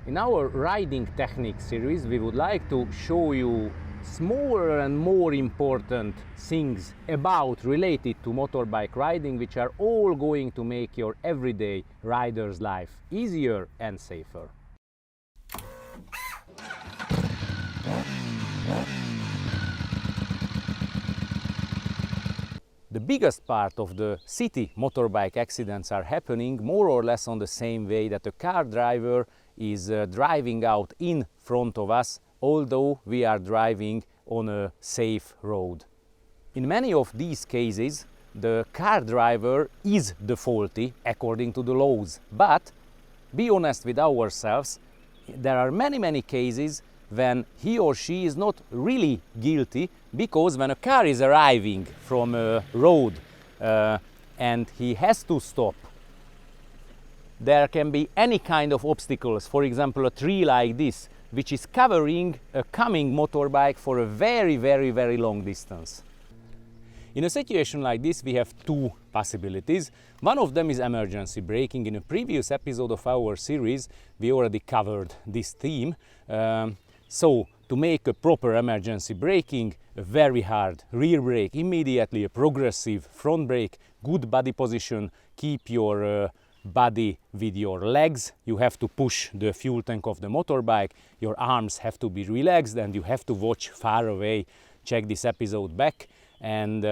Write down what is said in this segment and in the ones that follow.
In our riding technique series, we would like to show you smaller and more important things related to motorbike riding, which are all going to make your everyday rider's life easier and safer. The biggest part of the city motorbike accidents are happening more or less on the same way that a car driver is driving out in front of us, although we are driving on a safe road. In many of these cases, the car driver is the faulty according to the laws. But be honest with ourselves, there are many cases when he or she is not really guilty, because when a car is arriving from a road and he has to stop, there can be any kind of obstacles, for example a tree like this, which is covering a coming motorbike for a very long distance. In a situation like this, we have two possibilities. One of them is emergency braking. In a previous episode of our series, we already covered this theme. So, to make a proper emergency braking, a very hard rear brake immediately, a progressive front brake, good body position, keep your body with your legs. You have to push the fuel tank of the motorbike, your arms have to be relaxed, and you have to watch far away. Check this episode back, and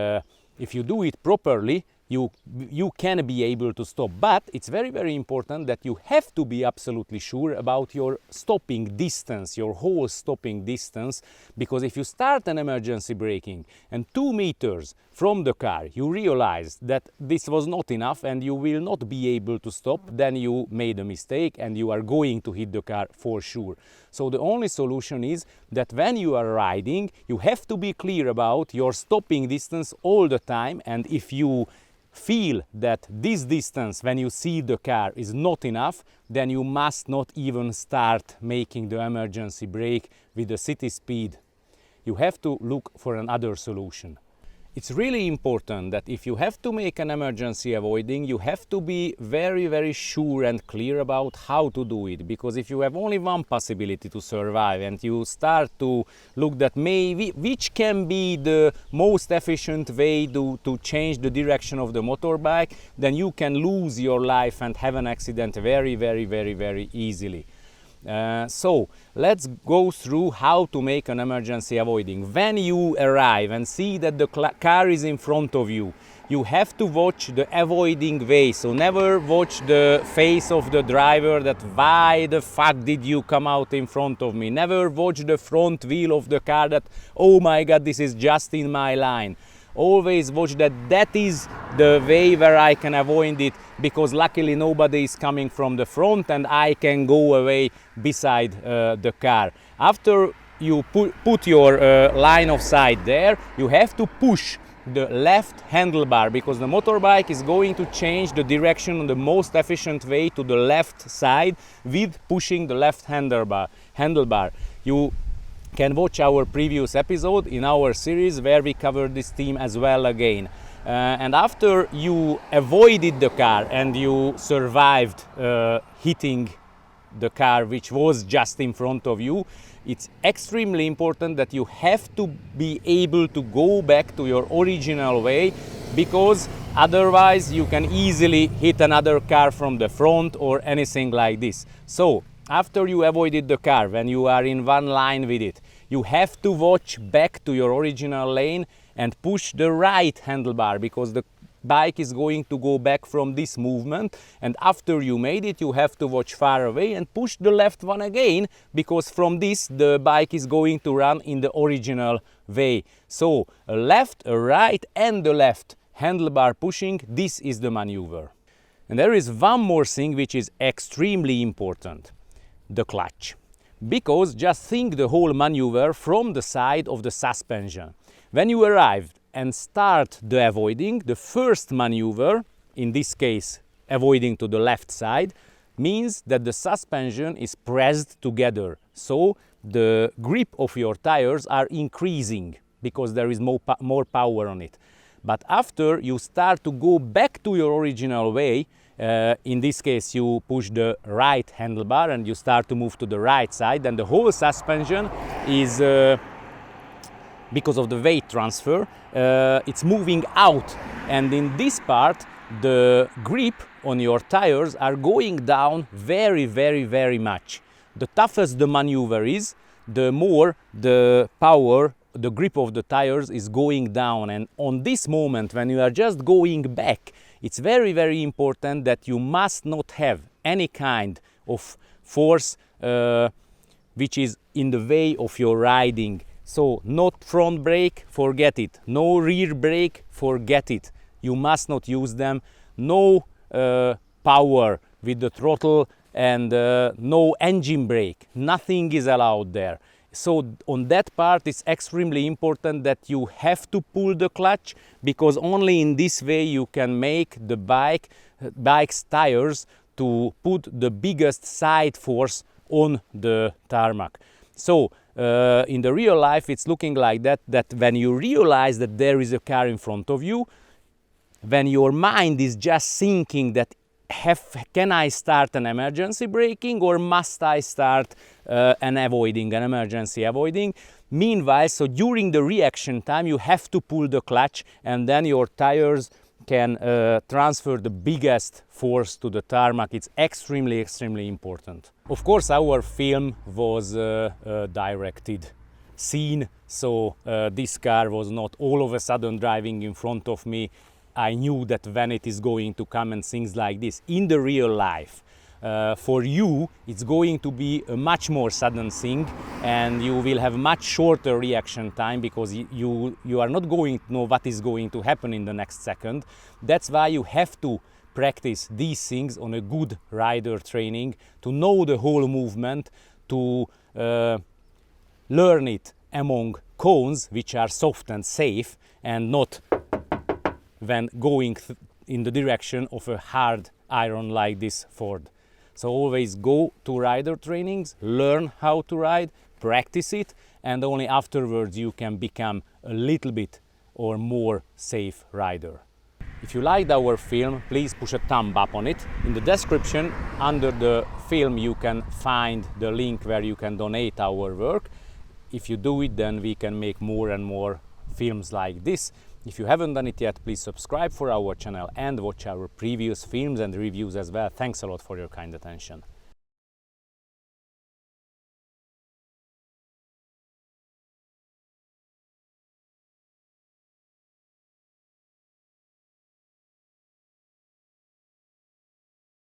if you do it properly, you can be able to stop. But it's very important that you have to be absolutely sure about your stopping distance, your whole stopping distance, because if you start an emergency braking and 2 meters from the car you realize that this was not enough and you will not be able to stop, then you made a mistake and you are going to hit the car for sure. So the only solution is that when you are riding, you have to be clear about your stopping distance all the time, and if you feel that this distance when you see the car is not enough, then you must not even start making the emergency brake with the city speed. You have to look for another solution. It's really important that if you have to make an emergency avoiding, you have to be very sure and clear about how to do it, because if you have only one possibility to survive and you start to look that maybe which can be the most efficient way to change the direction of the motorbike, then you can lose your life and have an accident very easily. So let's go through how to make an emergency avoiding. When you arrive and see that the car is in front of you, you have to watch the avoiding way. So never watch the face of the driver, that why the fuck did you come out in front of me. Never watch the front wheel of the car, that oh my god, this is just in my line. Always watch that is the way where I can avoid it, because luckily nobody is coming from the front and I can go away beside the car. After you put your line of sight there, you have to push the left handlebar, because the motorbike is going to change the direction in the most efficient way to the left side with pushing the left handlebar. You can watch our previous episode in our series where we covered this theme as well again. And after you avoided the car and you survived hitting the car which was just in front of you, it's extremely important that you have to be able to go back to your original way, because otherwise you can easily hit another car from the front or anything like this. So after you avoided the car, when you are in one line with it, you have to watch back to your original lane and push the right handlebar, because the bike is going to go back from this movement, and after you made it, you have to watch far away and push the left one again, because from this the bike is going to run in the original way. So a left, a right and the left handlebar pushing, this is the maneuver. And there is one more thing which is extremely important: the clutch. Because just think the whole maneuver from the side of the suspension. When you arrive and start the avoiding, the first maneuver, in this case avoiding to the left side, means that the suspension is pressed together. So the grip of your tires are increasing because there is more power on it. But after you start to go back to your original way In this case you push the right handlebar and you start to move to the right side, and the whole suspension is because of the weight transfer, it's moving out, and in this part the grip on your tires are going down very much. The tougher the maneuver is, the more the power, the grip of the tires is going down, and on this moment when you are just going back, it's very important that you must not have any kind of force which is in the way of your riding. So not front brake, forget it. No rear brake, forget it. You must not use them. No power with the throttle, and no engine brake. Nothing is allowed there. So on that part it's extremely important that you have to pull the clutch, because only in this way you can make the bike's tires to put the biggest side force on the tarmac. So in the real life it's looking like that when you realize that there is a car in front of you, when your mind is just thinking that can I start an emergency braking, or must I start an emergency avoiding? Meanwhile, so during the reaction time you have to pull the clutch, and then your tires can transfer the biggest force to the tarmac. It's extremely important. Of course our film was directed scene, so this car was not all of a sudden driving in front of me. I knew that when it is going to come and things like this. In the real life, for you it's going to be a much more sudden thing, and you will have much shorter reaction time, because you are not going to know what is going to happen in the next second. That's why you have to practice these things on a good rider training, to know the whole movement, to learn it among cones which are soft and safe, and not when going in the direction of a hard iron like this Ford. So always go to rider trainings, learn how to ride, practice it, and only afterwards you can become a little bit or more safe rider. If you liked our film, please push a thumb up on it. In the description under the film you can find the link where you can donate our work. If you do it, then we can make more and more films like this. If you haven't done it yet, please subscribe for our channel and watch our previous films and reviews as well. Thanks a lot for your kind attention.